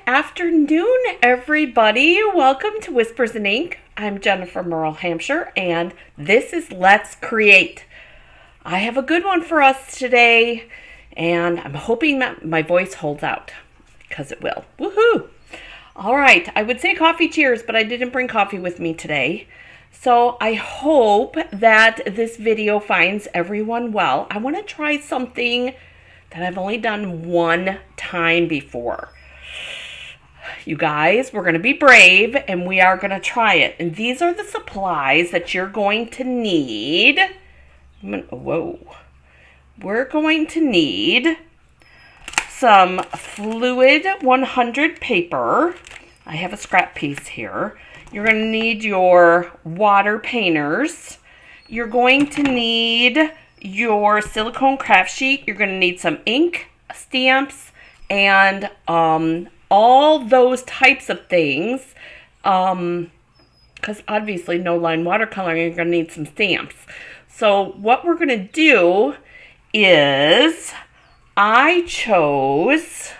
afternoon, everybody. Welcome to Whispers in Ink. I'm Jennifer Merle Hampshire, and this is Let's Create. I have a good one for us today, and I'm hoping that my voice holds out, because it will. Woohoo! All right, I would say coffee cheers, but I didn't bring coffee with me today. So I hope that this video finds everyone well. I want to try something that I've only done one time before. You guys, we're going to be brave and we are going to try it. And these are the supplies that you're going to need. We're going to need some fluid 100 paper. I have a scrap piece here. You're going to need your water painters. You're going to need your silicone craft sheet. You're going to need some ink, stamps, and all those types of things. Because obviously no line watercoloring, you're going to need some stamps. So what we're going to do is I chose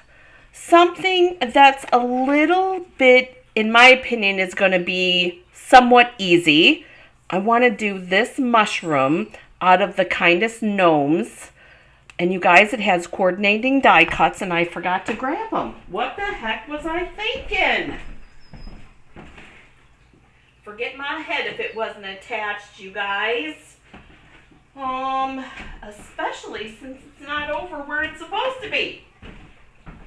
something that's a little bit, in my opinion, is going to be somewhat easy. I want to do this mushroom out of the Kindest Gnomes. And you guys, it has coordinating die cuts, and I forgot to grab them. What the heck was I thinking? Forget my head if it wasn't attached, you guys. Especially since it's not over where it's supposed to be.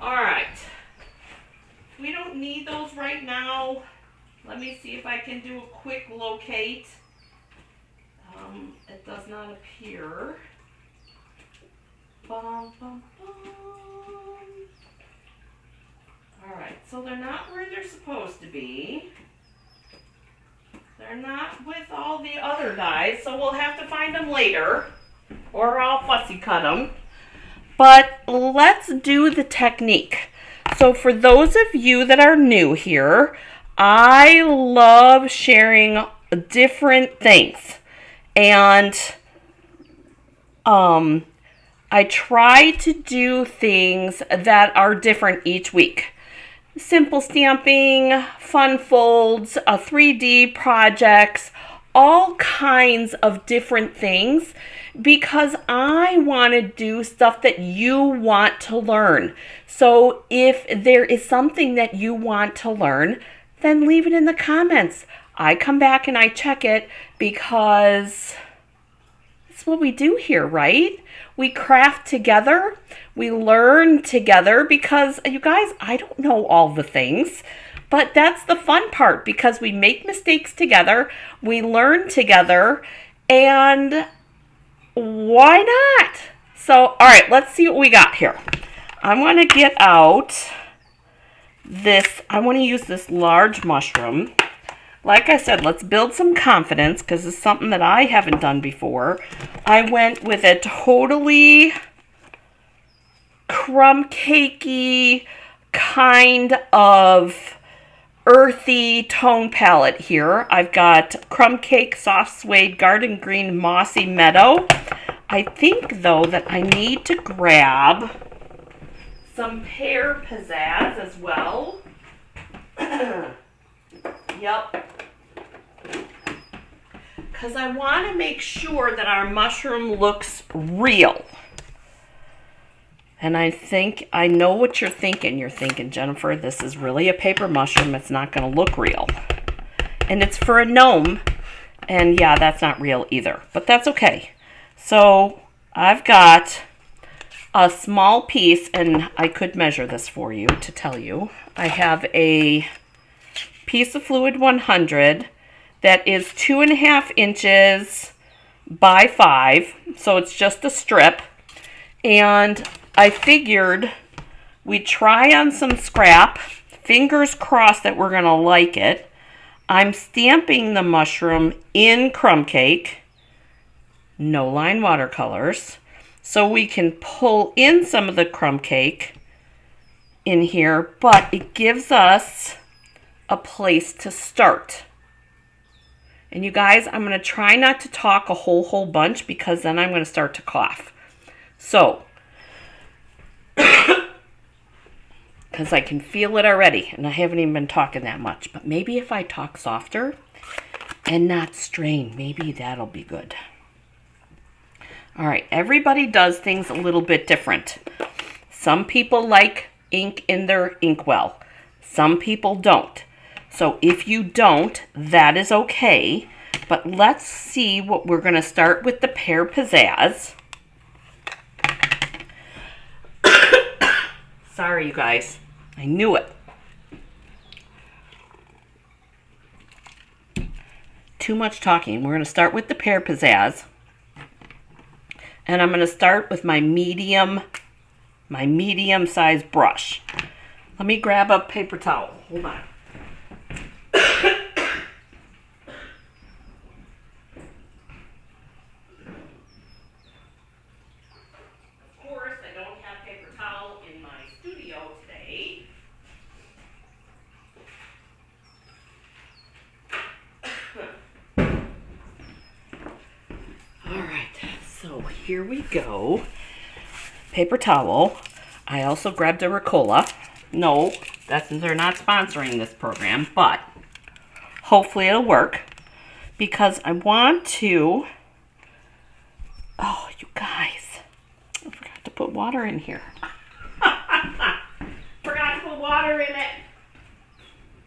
Alright. We don't need those right now. Let me see if I can do a quick locate. It does not appear. Bum, bum, bum. Alright, so they're not where they're supposed to be. They're not with all the other dies, so we'll have to find them later. Or I'll fussy cut them. But let's do the technique. So for those of you that are new here, I love sharing different things. And I try to do things that are different each week. Simple stamping, fun folds, 3D projects, all kinds of different things, because I want to do stuff that you want to learn. So if there is something that you want to learn, then leave it in the comments. I come back and I check it, because that's what we do here, right? We craft together, we learn together, because you guys, I don't know all the things, but that's the fun part, because we make mistakes together, we learn together, and why not? So, all right, let's see what we got here. I'm going to get out this, I want to use this large mushroom. Like I said, let's build some confidence, because it's something that I haven't done before. I went with a totally crumb cakey kind of earthy tone palette here. I've got Crumb Cake, Soft Suede, Garden Green, Mossy Meadow. I think, though, that I need to grab some Pear Pizzazz as well. Yep. Because I want to make sure that our mushroom looks real. And I think, I know what you're thinking. You're thinking, Jennifer, this is really a paper mushroom. It's not going to look real. And it's for a gnome. And yeah, that's not real either. But that's okay. So I've got a small piece, and I could measure this for you to tell you. I have a piece of fluid 100 that is 2.5 inches by 5, so it's just a strip. And I figured we'd try on some scrap, fingers crossed that we're gonna like it. I'm stamping the mushroom in crumb cake, no line watercolors, so we can pull in some of the crumb cake in here, but it gives us a place to start. And you guys, I'm going to try not to talk a whole bunch, because then I'm going to start to cough. So because I can feel it already, and I haven't even been talking that much. But maybe if I talk softer and not strain, maybe that'll be good. All right, everybody does things a little bit different. Some people like ink in their inkwell. Some people don't. So if you don't, that is okay. But let's see what we're going to start with the Pear Pizzazz. Sorry, you guys. I knew it. Too much talking. We're going to start with the Pear Pizzazz. And I'm going to start with my medium-sized brush. Let me grab a paper towel. Hold on. Here we go. Paper towel. I also grabbed a Ricola. No, they're not sponsoring this program, but hopefully it'll work because I want to. Oh, you guys, I forgot to put water in here. Forgot to put water in it.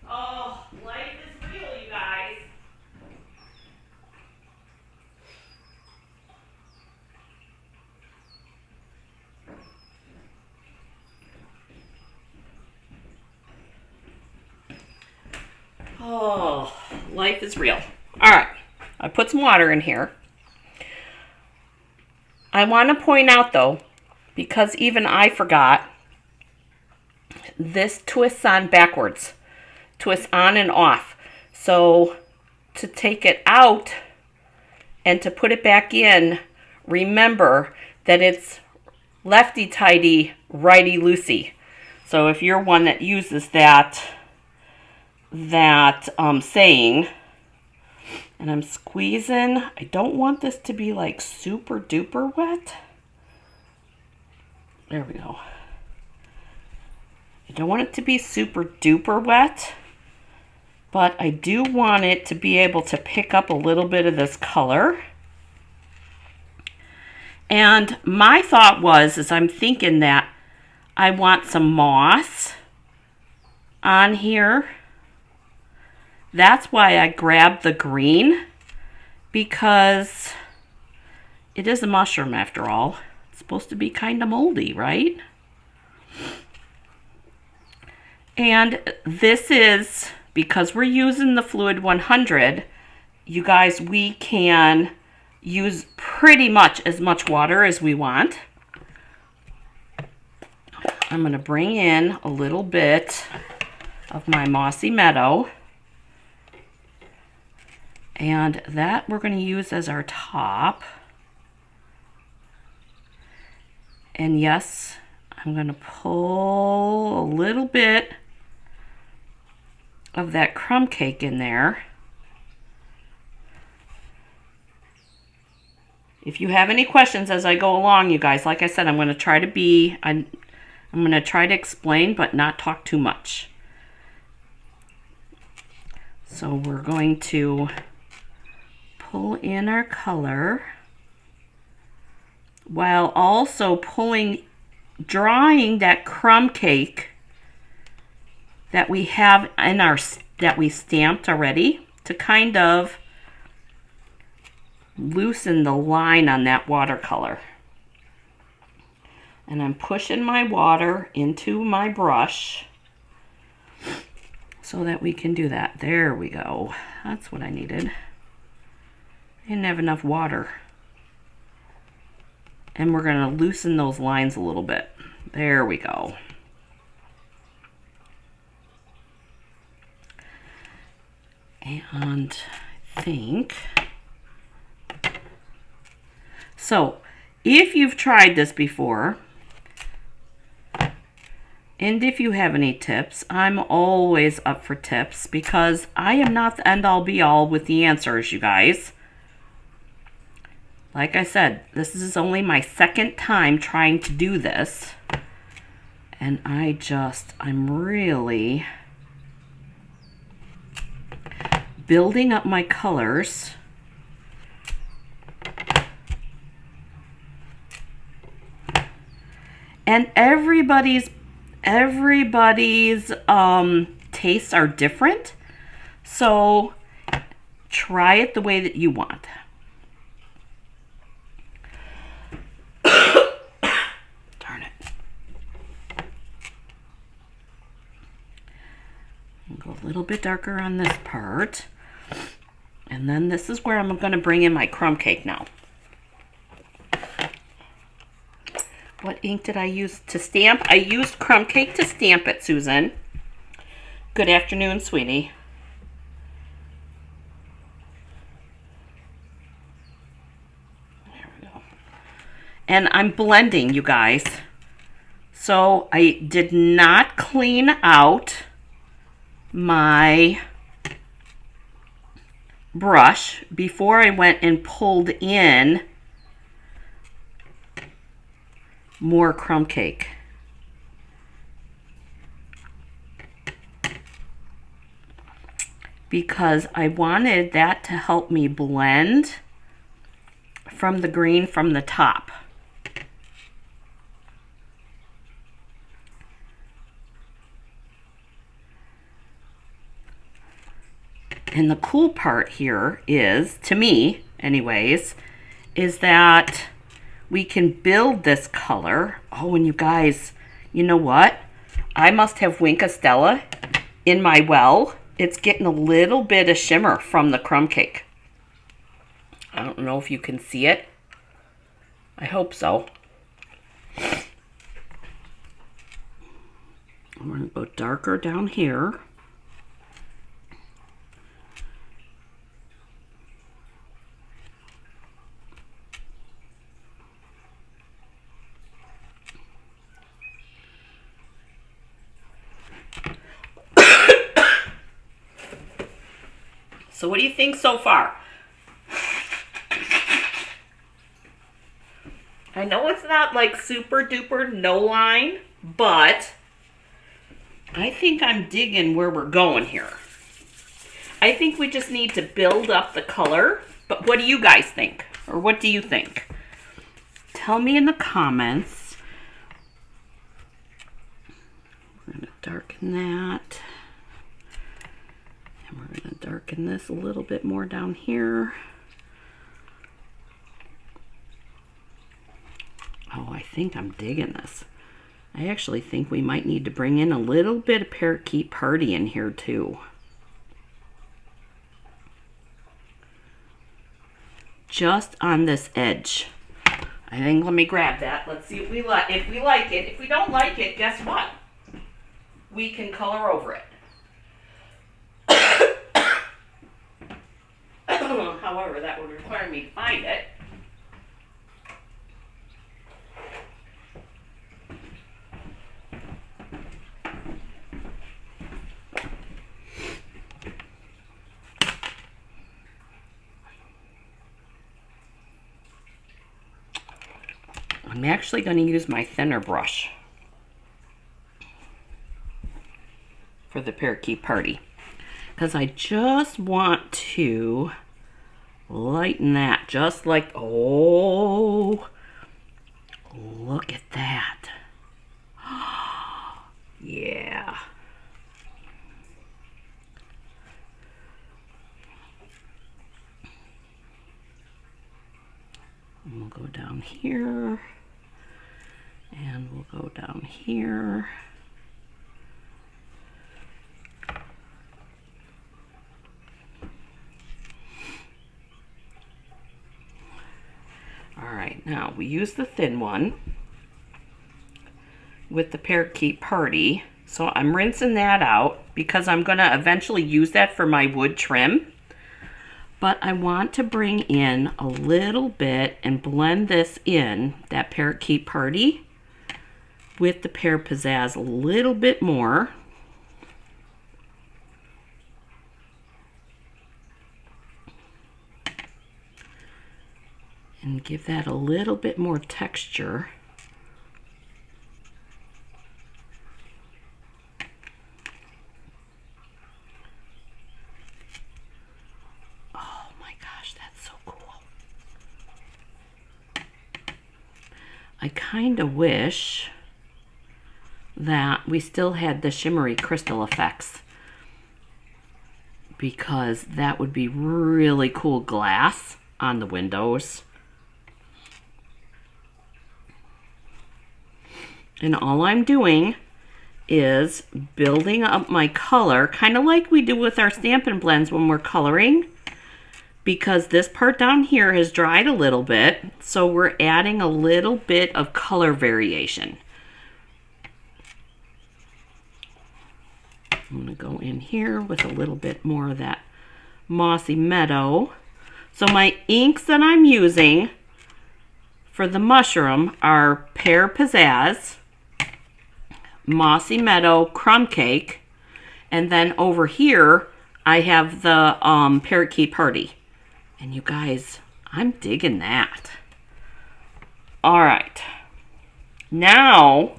Oh, life is real, you guys. Oh, life is real. All right, I put some water in here. I want to point out, though, because even I forgot, this twists on backwards. Twists on and off. So to take it out and to put it back in, remember that it's lefty-tighty, righty-loosey. So if you're one that uses that saying, and I'm squeezing. I don't want this to be like super duper wet. There we go. I don't want it to be super duper wet, but I do want it to be able to pick up a little bit of this color. And my thought is I'm thinking that I want some moss on here. That's why I grabbed the green, because it is a mushroom after all. It's supposed to be kind of moldy, right? And this is, because we're using the Fluid 100, you guys, we can use pretty much as much water as we want. I'm going to bring in a little bit of my Mossy Meadow. And that we're going to use as our top. And yes, I'm going to pull a little bit of that crumb cake in there. If you have any questions as I go along, you guys, like I said, I'm going to try to explain, but not talk too much. So we're going to pull in our color while also drawing that crumb cake that we have in that we stamped already, to kind of loosen the line on that watercolor. And I'm pushing my water into my brush so that we can do that. There we go. That's what I needed. I didn't have enough water. And we're going to loosen those lines a little bit. There we go. And I think, so if you've tried this before, and if you have any tips, I'm always up for tips, because I am not the end-all be-all with the answers, you guys. Like I said, this is only my second time trying to do this. And I'm really building up my colors. And everybody's tastes are different. So try it the way that you want. Darn it. I'll go a little bit darker on this part. And then this is where I'm going to bring in my crumb cake now. What ink did I use to stamp? I used crumb cake to stamp it, Susan. Good afternoon, sweetie. There we go. And I'm blending, you guys. So I did not clean out my brush before I went and pulled in more crumb cake. Because I wanted that to help me blend from the green from the top. And the cool part here is, to me anyways, is that we can build this color. Oh, and you guys, you know what? I must have Wink Estella in my well. It's getting a little bit of shimmer from the crumb cake. I don't know if you can see it. I hope so. I'm going to go darker down here. So what do you think so far? I know it's not like super duper no line, but I think I'm digging where we're going here. I think we just need to build up the color, but what do you guys think? Or what do you think? Tell me in the comments. We're going to darken that. And we're going to darken this a little bit more down here. Oh, I think I'm digging this. I actually think we might need to bring in a little bit of Parakeet Party in here too. Just on this edge. I think, let me grab that. Let's see if we like it. If we don't like it, guess what? We can color over it. However, that would require me to find it. I'm actually going to use my thinner brush for the Parakeet Party because I just want to lighten that just like, oh, look at that. Yeah. And we'll go down here. And we'll go down here. All right, now we use the thin one with the Parakeet Party. So I'm rinsing that out because I'm going to eventually use that for my wood trim. But I want to bring in a little bit and blend this in, that Parakeet Party, with the Pear Pizzazz a little bit more. And give that a little bit more texture. I kind of wish that we still had the shimmery crystal effects, because that would be really cool glass on the windows. And all I'm doing is building up my color, kind of like we do with our Stampin' Blends when we're coloring, because this part down here has dried a little bit, so we're adding a little bit of color variation. I'm going to go in here with a little bit more of that Mossy Meadow. So my inks that I'm using for the mushroom are Pear Pizzazz, Mossy Meadow, Crumb Cake, and then over here I have the Parrot Key Party. And you guys, I'm digging that. All right. Now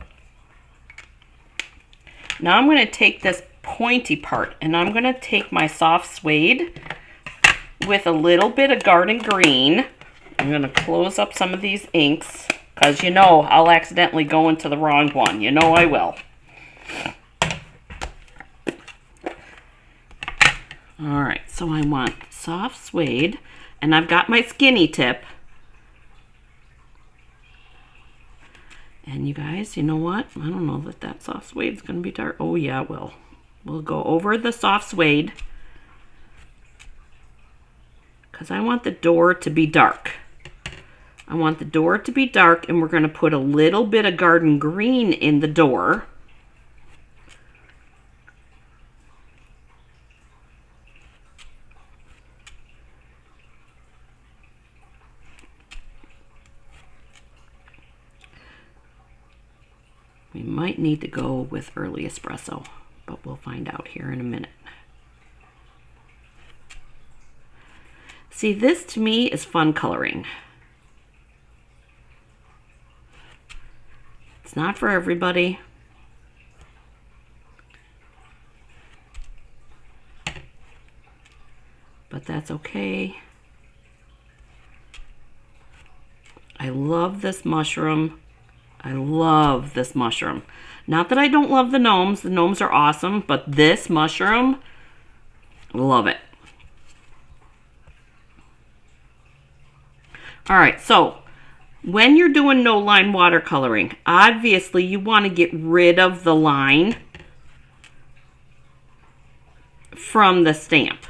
I'm going to take this pointy part and I'm going to take my soft suede with a little bit of garden green. I'm going to close up some of these inks because you know I'll accidentally go into the wrong one. You know I will. All right, so I want soft suede, and I've got my skinny tip. And you guys, you know what? I don't know that soft suede is going to be dark. Oh yeah, it will. We'll go over the soft suede because I want the door to be dark. I want the door to be dark, and we're going to put a little bit of garden green in the door. We might need to go with early espresso, but we'll find out here in a minute. See, this to me is fun coloring. It's not for everybody. But that's okay. I love this mushroom. I love this mushroom. Not that I don't love the gnomes. The gnomes are awesome, but this mushroom, love it. All right, so when you're doing no line watercoloring, obviously you want to get rid of the line from the stamp.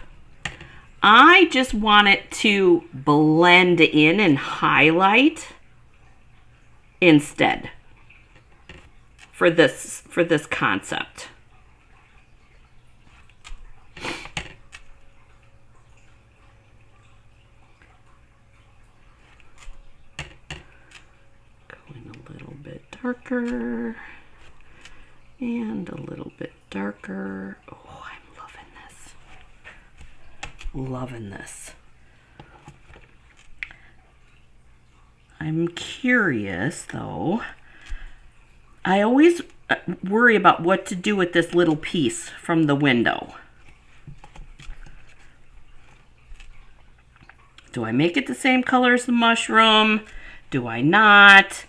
I just want it to blend in and highlight instead for this concept. Going a little bit darker and a little bit darker. Oh, I'm loving this. Loving this. I'm curious though. I always worry about what to do with this little piece from the window. Do I make it the same color as the mushroom? Do I not?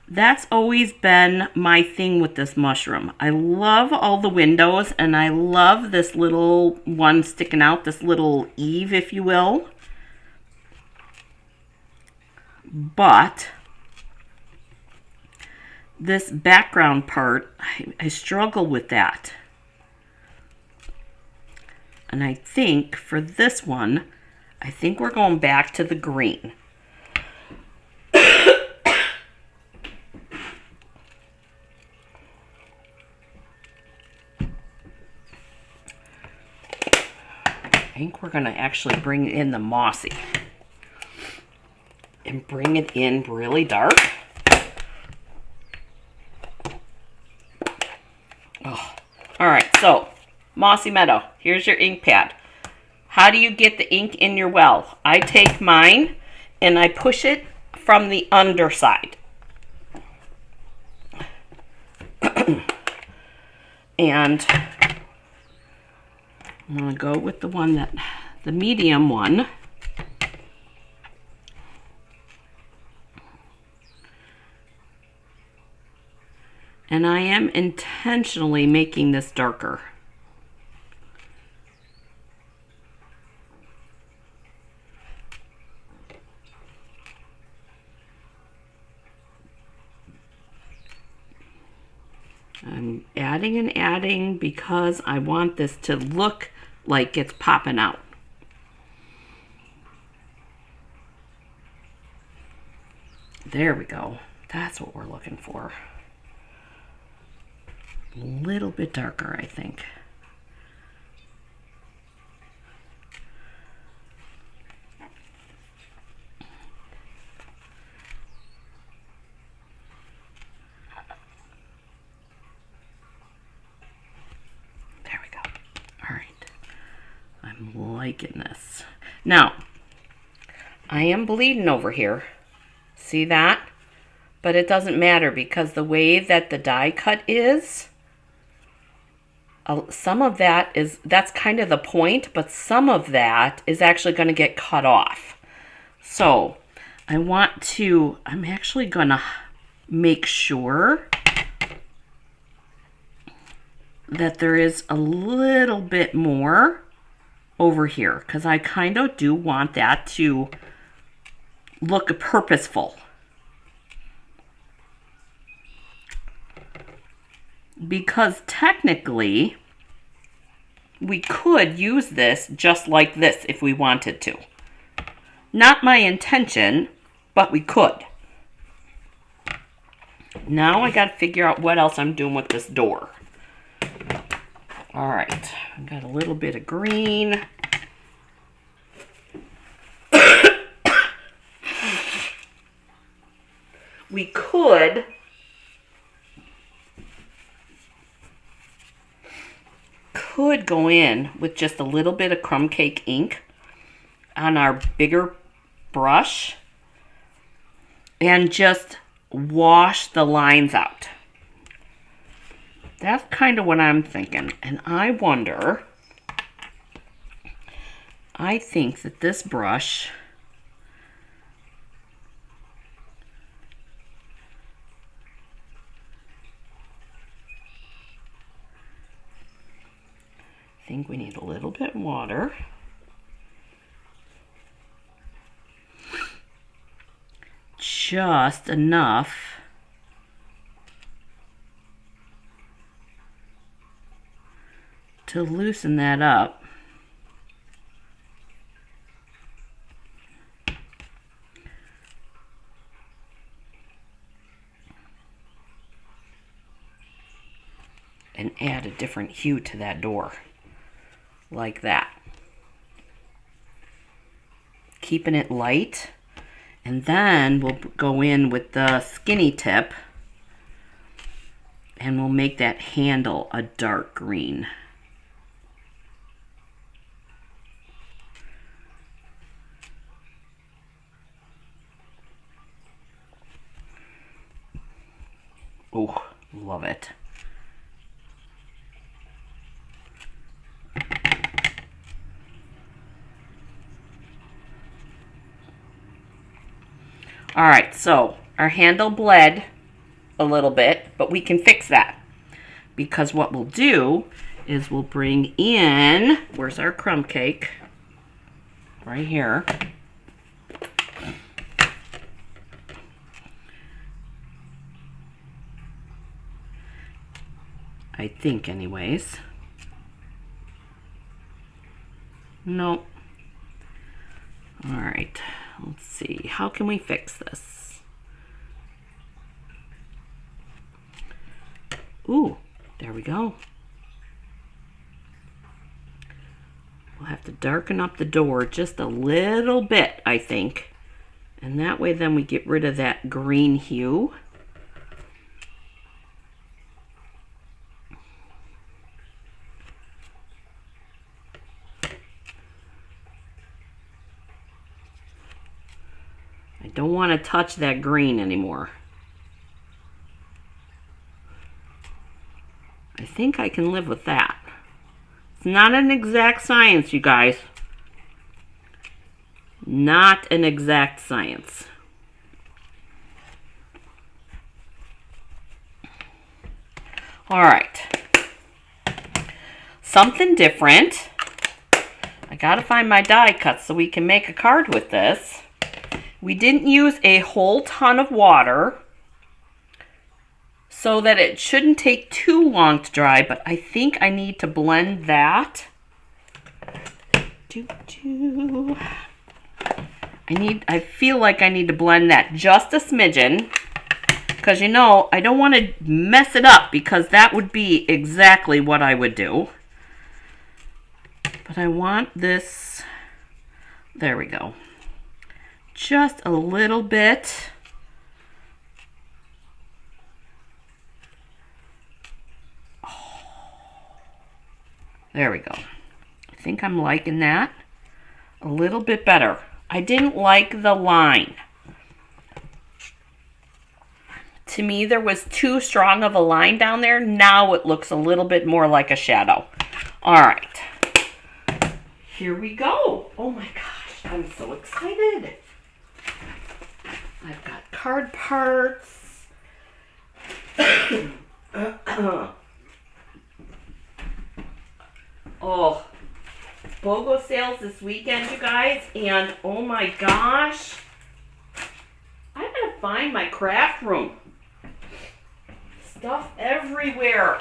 That's always been my thing with this mushroom. I love all the windows, and I love this little one sticking out, this little eave, if you will. But this background part, I struggle with that. And I think for this one, I think we're going back to the green. I think we're going to actually bring in the mossy and bring it in really dark. Oh. All right, so Mossy Meadow, here's your ink pad. How do you get the ink in your well? I take mine and I push it from the underside. And I'm going to go with the one that, the medium one. And I am intentionally making this darker. I'm adding and adding because I want this to look like it's popping out. There we go. That's what we're looking for. A little bit darker, I think. There we go. All right. I'm liking this. Now, I am bleeding over here. See that? But it doesn't matter because the way that the die cut is, some of that that's kind of the point, but some of that is actually going to get cut off. So I'm actually going to make sure that there is a little bit more over here because I kind of do want that to look purposeful. Because technically, we could use this just like this if we wanted to. Not my intention, but we could. Now I got to figure out what else I'm doing with this door. All right, I've got a little bit of green. We could go in with just a little bit of crumb cake ink on our bigger brush and just wash the lines out. That's kind of what I'm thinking. And I wonder, I think that this brush I think we need a little bit of water. Just enough to loosen that up. And add a different hue to that door. Like that. Keeping it light. And then we'll go in with the skinny tip. And we'll make that handle a dark green. Oh, love it. All right, so our handle bled a little bit, but we can fix that because what we'll do is we'll bring in, where's our crumb cake? Right here. I think anyways. Nope. All right. Let's see, how can we fix this? Ooh, there we go. We'll have to darken up the door just a little bit, I think. And that way then we get rid of that green hue. I don't want to touch that green anymore. I think I can live with that. It's not an exact science, you guys. Not an exact science. All right. Something different. I gotta find my die cuts so we can make a card with this. We didn't use a whole ton of water so that it shouldn't take too long to dry, but I think I need to blend that. I feel like I need to blend that just a smidgen, because you know, I don't want to mess it up, because that would be exactly what I would do. But I want this, there we go. Just a little bit. There we go. I think I'm liking that a little bit better. I didn't like the line. To me, there was too strong of a line down there. Now it looks a little bit more like a shadow. All right. Here we go. Oh my gosh, I'm so excited. I've got card parts. Oh, BOGO sales this weekend, you guys, and oh my gosh, I'm gonna find my craft room. Stuff everywhere.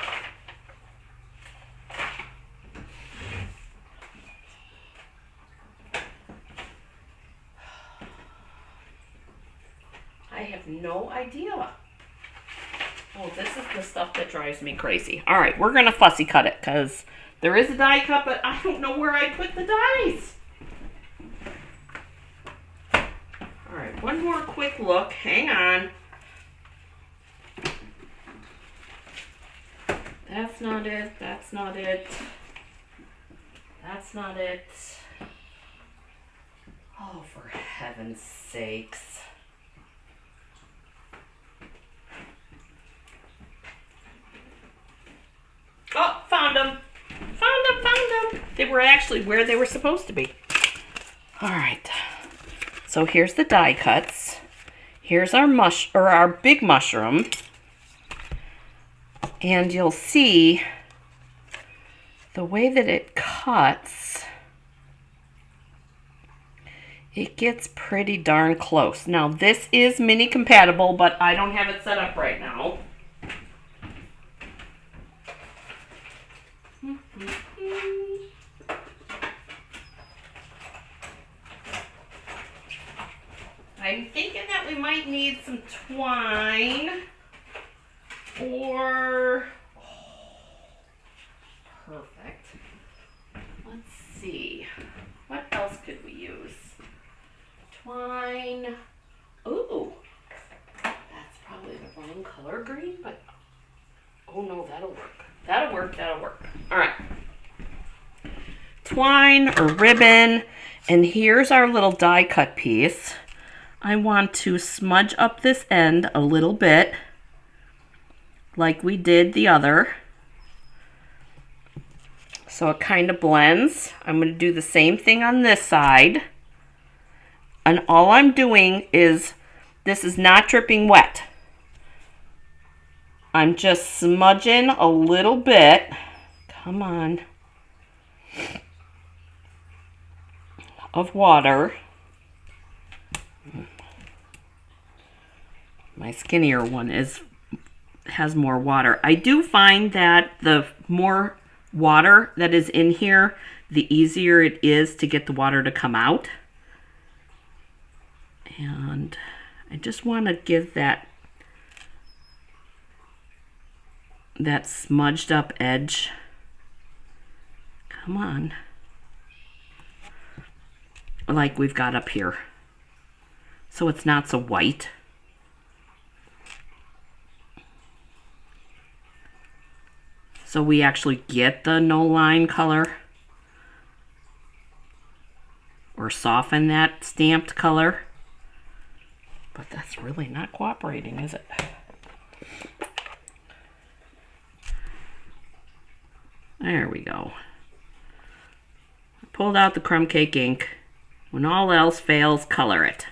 I have no idea. Oh, this is the stuff that drives me crazy. All right, we're gonna fussy cut it because there is a die cut, but I don't know where I put the dies. All right, one more quick look. Hang on. That's not it. That's not it. That's not it. Oh, for heaven's sakes. Oh, found them. Found them. They were actually where they were supposed to be. All right. So here's the die cuts. Here's our big mushroom. And you'll see the way that it cuts, it gets pretty darn close. Now this is mini compatible, but I don't have it set up right now. I'm thinking that we might need some twine or, perfect. Let's see, what else could we use? Twine. Ooh, that's probably the wrong color green, but oh no, that'll work. That'll work. All right. Twine or ribbon, and here's our little die cut piece. I want to smudge up this end a little bit like we did the other, so it kind of blends. I'm going to do the same thing on this side, and all I'm doing is, this is not dripping wet. I'm just smudging a little bit. Come on. Of water. My skinnier one has more water. I do find that the more water that is in here, the easier it is to get the water to come out. And I just want to give that smudged up edge. Come on. Like we've got up here. So it's not so white. So we actually get the no line color. Or soften that stamped color. But that's really not cooperating, is it? There we go. I pulled out the crumb cake ink. When all else fails, color it.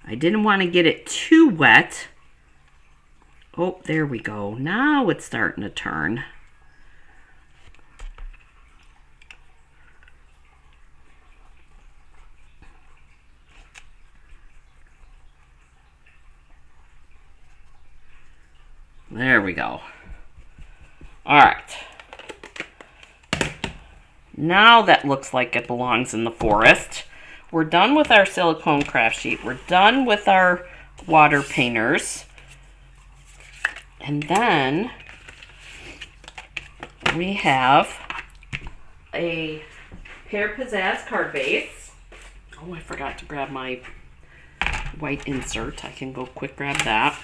I didn't want to get it too wet. Oh, there we go. Now it's starting to turn. There we go. All right. Now that looks like it belongs in the forest. We're done with our silicone craft sheet. We're done with our water painters. And then we have a Pear Pizzazz card base. Oh, I forgot to grab my white insert. I can go quick grab that.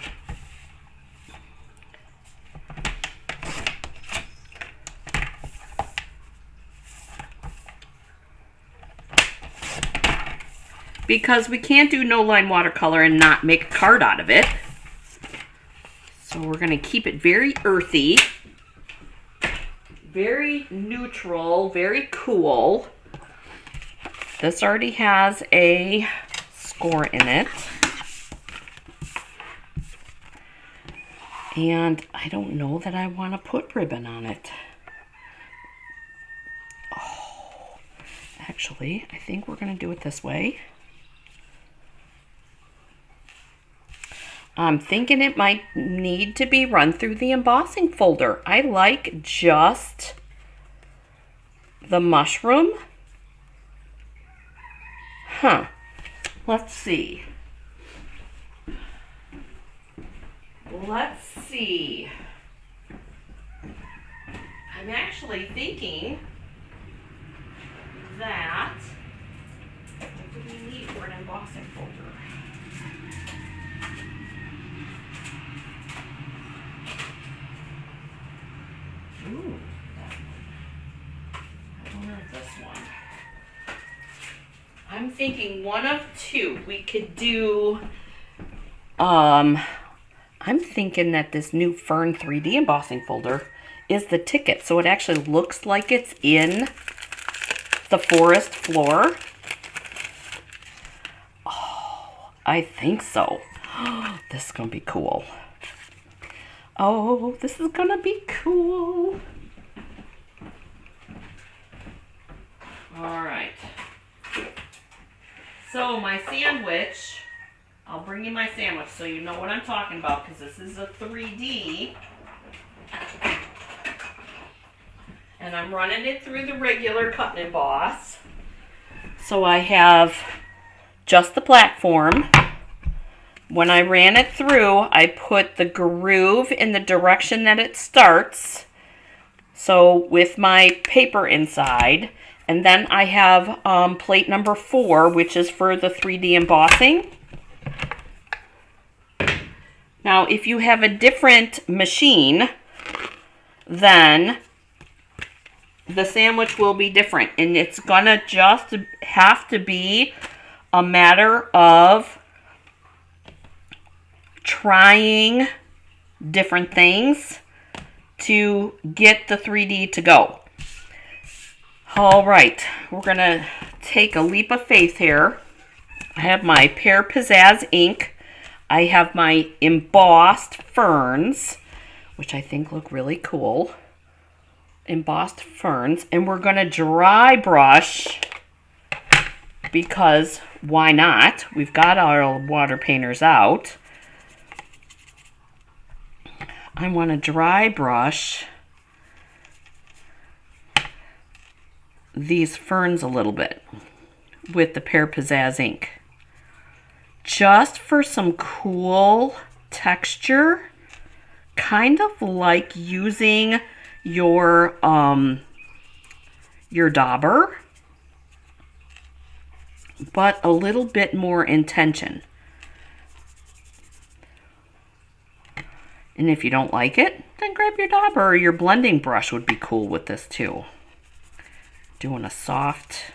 Because we can't do no-line watercolor and not make a card out of it. So we're going to keep it very earthy, very neutral, very cool. This already has a score in it. And I don't know that I want to put ribbon on it. Oh, actually, I think we're going to do it this way. I'm thinking it might need to be run through the embossing folder. I like just the mushroom. Huh. Let's see. Let's see. I'm actually thinking that what do we need for an embossing folder? Ooh, I wonder if this one. I'm thinking one of two. We could do, I'm thinking that this new Fern 3D embossing folder is the ticket. So it actually looks like it's in the forest floor. Oh, I think so. This is going to be cool. Oh, this is gonna be cool. All right. So my sandwich, I'll bring you my sandwich so you know what I'm talking about, because this is a 3D. And I'm running it through the regular cut and emboss. So I have just the platform. When I ran it through, I put the groove in the direction that it starts. So with my paper inside. And then I have plate number 4, which is for the 3D embossing. Now, if you have a different machine, then the sandwich will be different. And it's gonna just have to be a matter of trying different things to get the 3D to go. All right, we're gonna take a leap of faith here. I have my Pear Pizzazz ink. I have my embossed ferns, which I think look really cool. Embossed ferns, and we're gonna dry brush because why not? We've got our water painters out. I want to dry brush these ferns a little bit with the Pear Pizzazz ink. Just for some cool texture, kind of like using your dauber, but a little bit more intention. And if you don't like it, then grab your dauber, or your blending brush would be cool with this too. Doing a soft,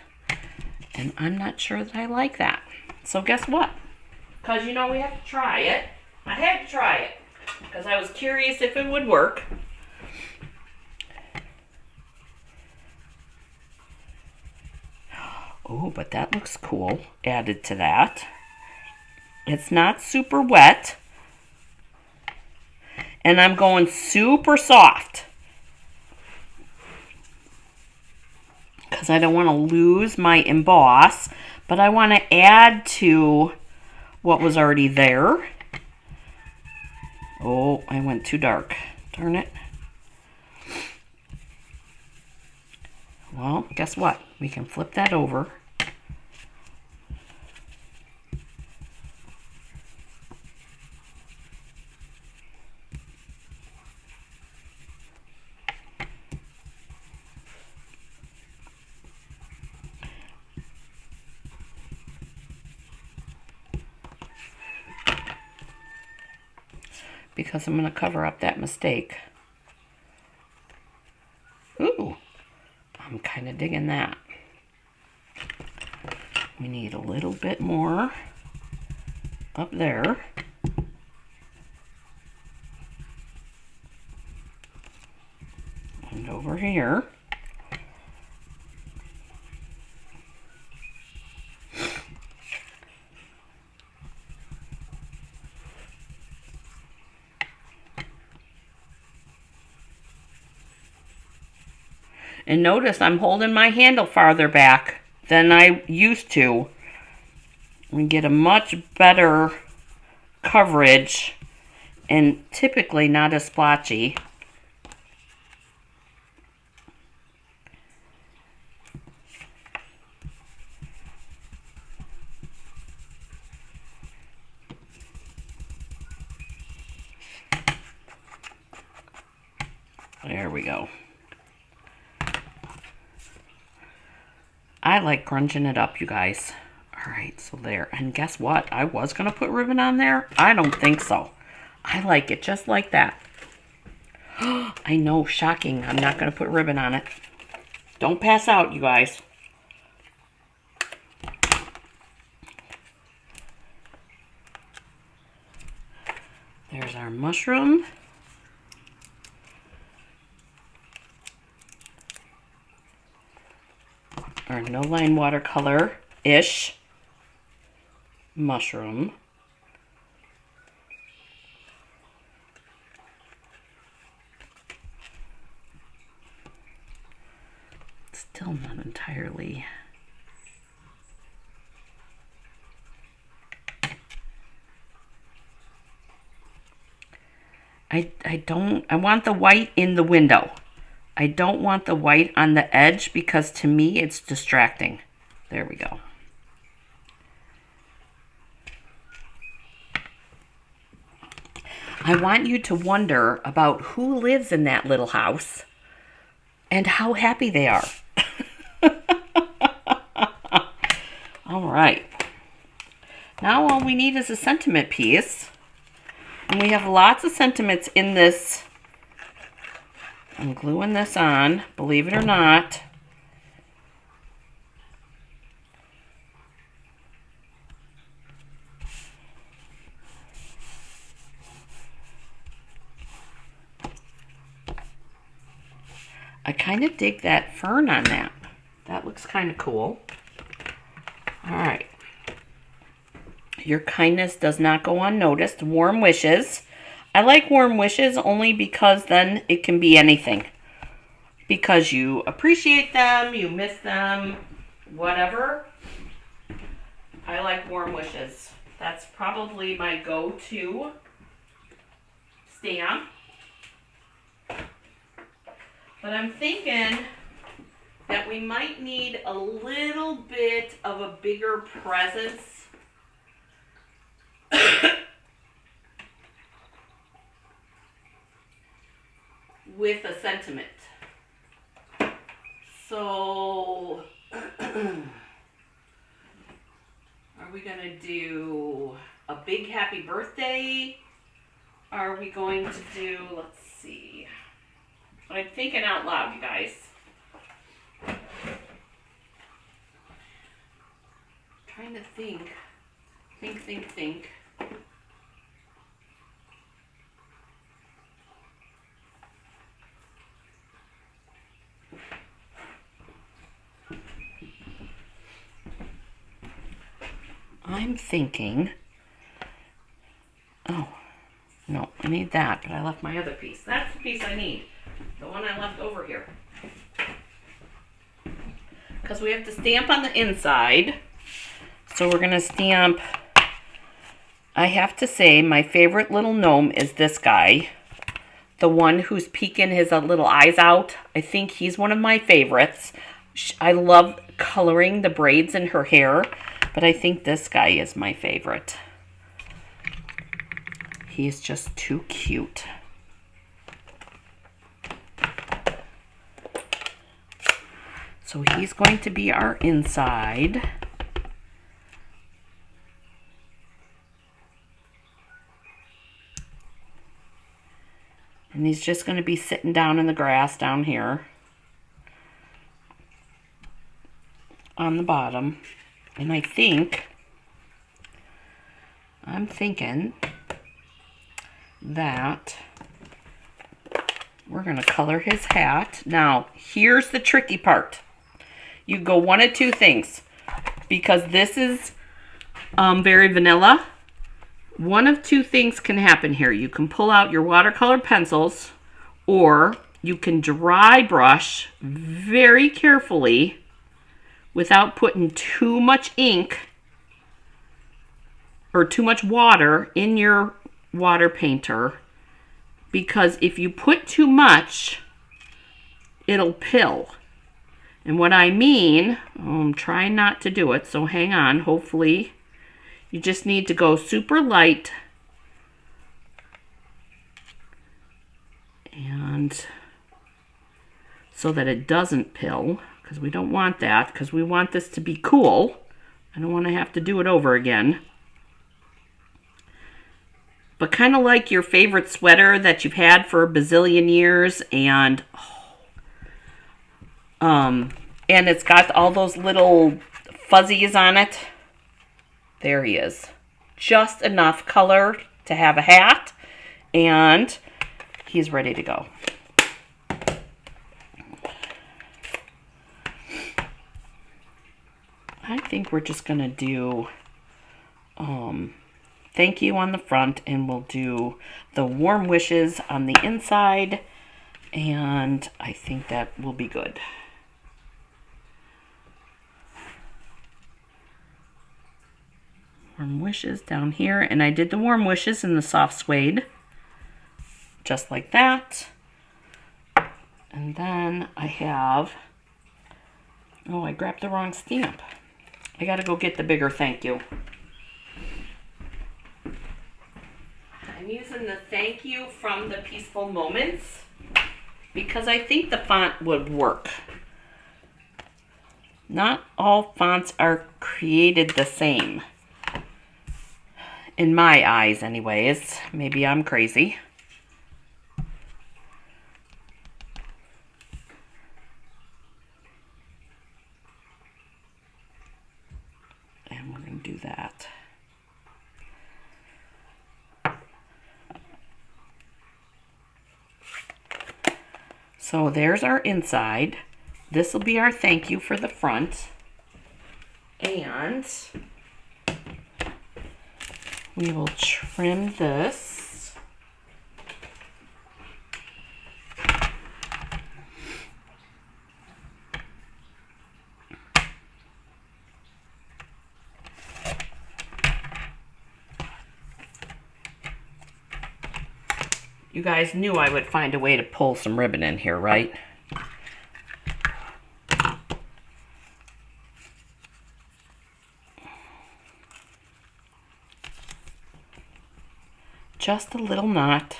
and I'm not sure that I like that. So guess what? Because you know we have to try it. I had to try it because I was curious if it would work. Oh, but that looks cool added to that. It's not super wet. And I'm going super soft because I don't want to lose my emboss, but I want to add to what was already there. Oh, I went too dark. Darn it. Well, guess what? We can flip that over. Because I'm going to cover up that mistake. Ooh, I'm kind of digging that. We need a little bit more up there. And over here. And notice I'm holding my handle farther back than I used to. We get a much better coverage and typically not as splotchy. There we go. I like grunging it up, you guys. All right, so there. And guess what? I was going to put ribbon on there. I don't think so. I like it just like that. I know, shocking. I'm not going to put ribbon on it. Don't pass out, you guys. There's our mushroom. Our no-line watercolor-ish mushroom. Still not entirely. I want the white in the window. I don't want the white on the edge because to me it's distracting. There we go. I want you to wonder about who lives in that little house and how happy they are. All right. Now all we need is a sentiment piece. And we have lots of sentiments in this. I'm gluing this on, believe it or not. I kind of dig that fern on that. That looks kind of cool. All right. Your kindness does not go unnoticed. Warm wishes. I like warm wishes only because then it can be anything. Because you appreciate them, you miss them, whatever. I like warm wishes. That's probably my go-to stamp. But I'm thinking that we might need a little bit of a bigger presence with a sentiment. So, are we going to do a big happy birthday? Are we going to do, let's see. I'm thinking out loud, you guys. Trying to think. Think. I'm thinking, oh, no, I need that, but I left my other piece. That's the piece I need. The one I left over here. Because we have to stamp on the inside. So we're going to stamp. I have to say my favorite little gnome is this guy. The one who's peeking his little eyes out. I think he's one of my favorites. I love coloring the braids in her hair, but I think this guy is my favorite. He's just too cute. So he's going to be our inside. And he's just going to be sitting down in the grass down here on the bottom. And I'm thinking that we're going to color his hat. Now, here's the tricky part. You go one of two things. Because this is very vanilla. One of two things can happen here. You can pull out your watercolor pencils, or you can dry brush very carefully without putting too much ink or too much water in your water painter, because if you put too much, it'll pill. And what I mean, I'm trying not to do it, so hang on, hopefully. You just need to go super light and so that it doesn't pill, because we don't want that, because we want this to be cool. I don't want to have to do it over again. But kind of like your favorite sweater that you've had for a bazillion years, and it's got all those little fuzzies on it. There he is. Just enough color to have a hat, and he's ready to go. I think we're just going to do thank you on the front, and we'll do the warm wishes on the inside, and I think that will be good. Warm wishes down here, and I did the warm wishes in the soft suede, just like that. And then I have, oh, I grabbed the wrong stamp. I gotta go get the bigger thank you. I'm using the thank you from the Peaceful Moments because I think the font would work. Not all fonts are created the same. In my eyes, anyways. Maybe I'm crazy. And we're going to do that. So there's our inside. This will be our thank you for the front. And we will trim this. You guys knew I would find a way to pull some ribbon in here, right? Just a little knot.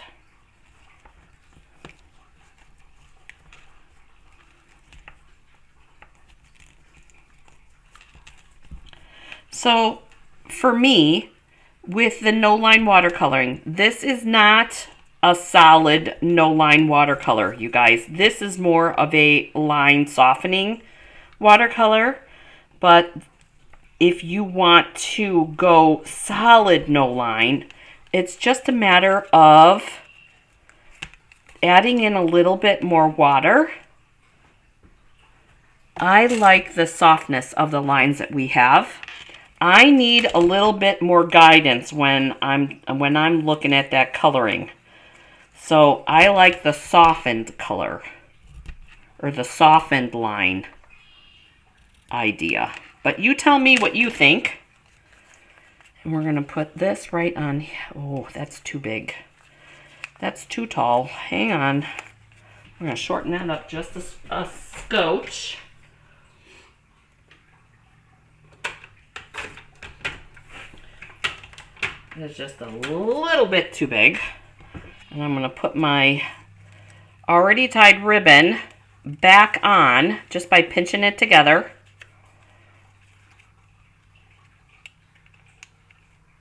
So for me, with the no line watercoloring, this is not a solid no line watercolor, you guys. This is more of a line softening watercolor, but if you want to go solid no line, it's just a matter of adding in a little bit more water. I like the softness of the lines that we have. I need a little bit more guidance when I'm looking at that coloring. So I like the softened color, or the softened line idea. But you tell me what you think. And we're going to put this right on. Oh, that's too big. That's too tall. Hang on. We're going to shorten that up just a scotch. It's just a little bit too big. And I'm going to put my already tied ribbon back on just by pinching it together.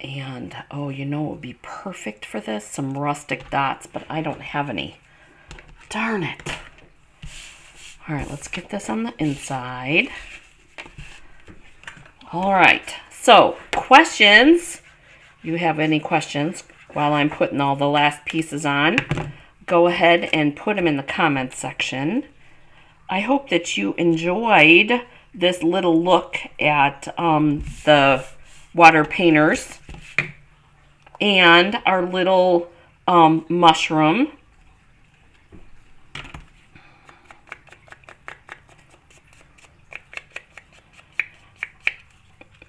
And, oh, you know what would be perfect for this? Some rustic dots, but I don't have any. Darn it. All right, let's get this on the inside. All right, so questions. You have any questions while I'm putting all the last pieces on? Go ahead and put them in the comments section. I hope that you enjoyed this little look at the water painters and our little mushroom.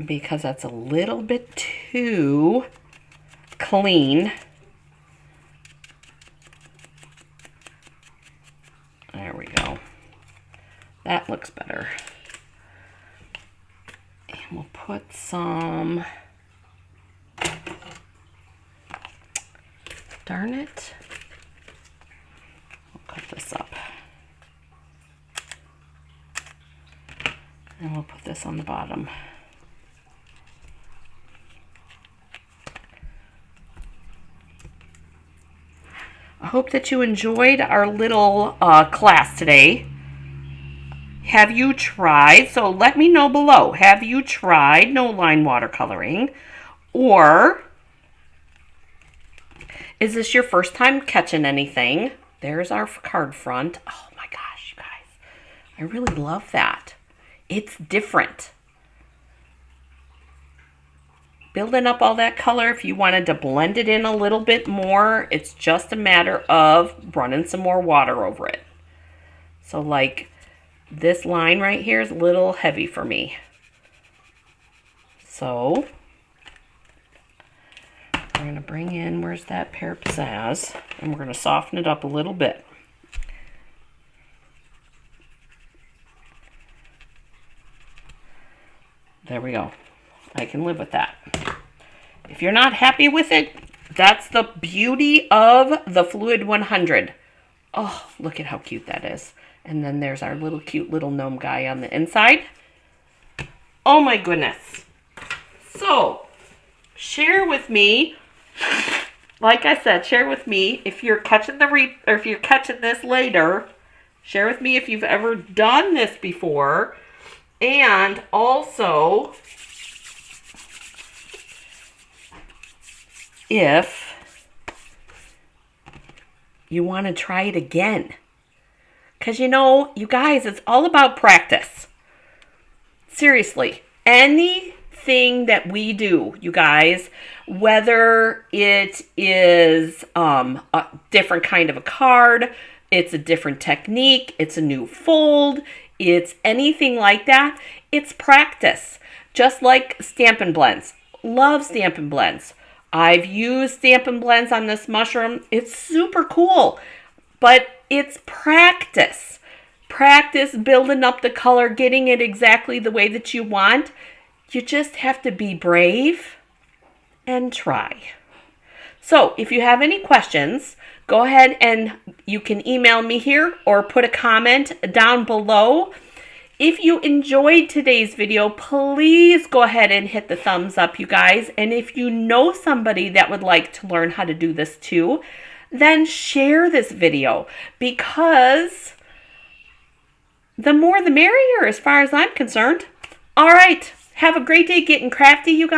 Because that's a little bit too clean. There we go. That looks better. And we'll put some, darn it. We'll cut this up. And we'll put this on the bottom. I hope that you enjoyed our little class today. Have you tried? So let me know below. Have you tried no line watercoloring? Or is this your first time catching anything? There's our card front. Oh my gosh, you guys. I really love that. It's different. Building up all that color, if you wanted to blend it in a little bit more, it's just a matter of running some more water over it. So like this line right here is a little heavy for me. So we're going to bring in, where's that pear pizzazz? And we're going to soften it up a little bit. There we go. I can live with that. If you're not happy with it, that's the beauty of the Fluid 100. Oh, look at how cute that is. And then there's our little cute little gnome guy on the inside. Oh my goodness. So, share with me, like I said, share with me if you're catching or if you're catching this later. Share with me if you've ever done this before. And also, if you want to try it again. Because you know, you guys, it's all about practice. Seriously, anything that we do, you guys, whether it is a different kind of a card, it's a different technique, it's a new fold, it's anything like that, it's practice. Just like Stampin' Blends. Love Stampin' Blends. I've used Stampin' Blends on this mushroom. It's super cool, but it's practice. Practice building up the color, getting it exactly the way that you want. You just have to be brave and try. So if you have any questions, go ahead and you can email me here or put a comment down below. If you enjoyed today's video, please go ahead and hit the thumbs up, you guys. And if you know somebody that would like to learn how to do this too, then share this video, because the more the merrier as far as I'm concerned. All right, have a great day getting crafty, you guys.